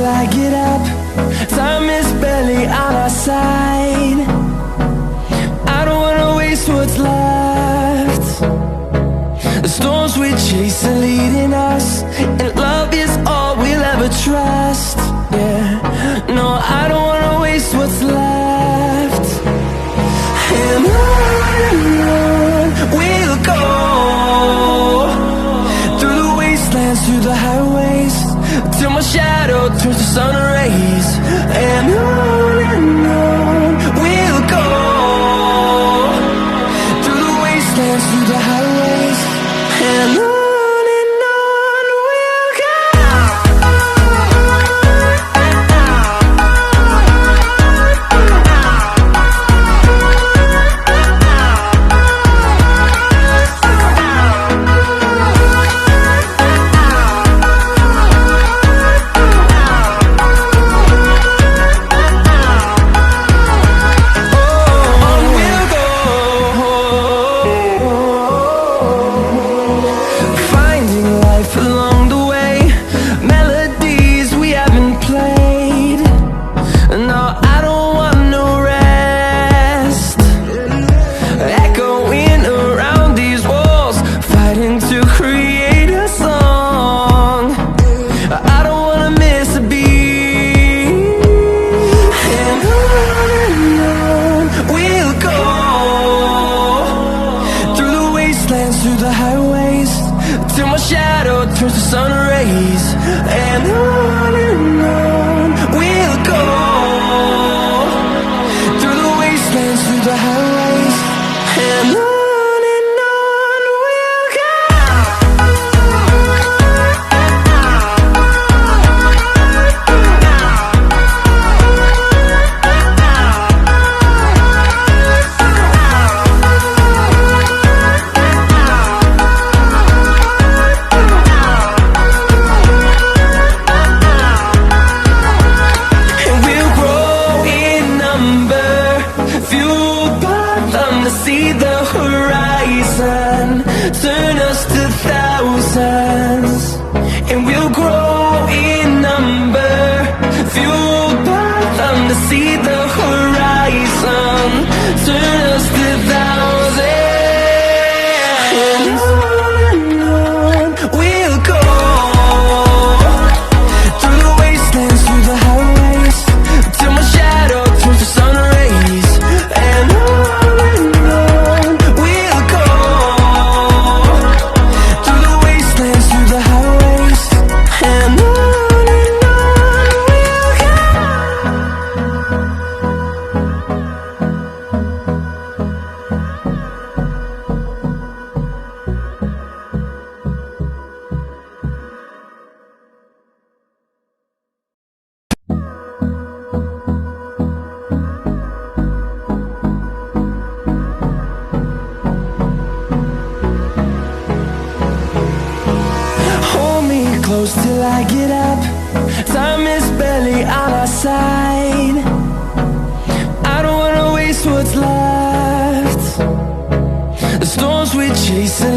till I get up. Time is barely on our side. I don't wanna waste what's left. The storms we chase are leading us, and love is all we'll ever trust. Yeah, no, I don't wanna waste what's left. And on we'll go, through the wastelands, through the highways, till my shadow turns to sun rays. And on we'll go, through the wastelands, through the highways, and on we'll go. Through the highways, till my shadow turns to sun rays. And on we'll go, through the wastelands, through the highways, and on we'll go. See the horizon, turn us to thousands, and we'll grow in number, fueled by them to see the horizon, turn us to thousands, and on we'll go, through the wastelands, through the highways, till my shadow turns to sun rays. And close till I get up. Time is barely on our side. I don't wanna waste what's left. The storms we chase are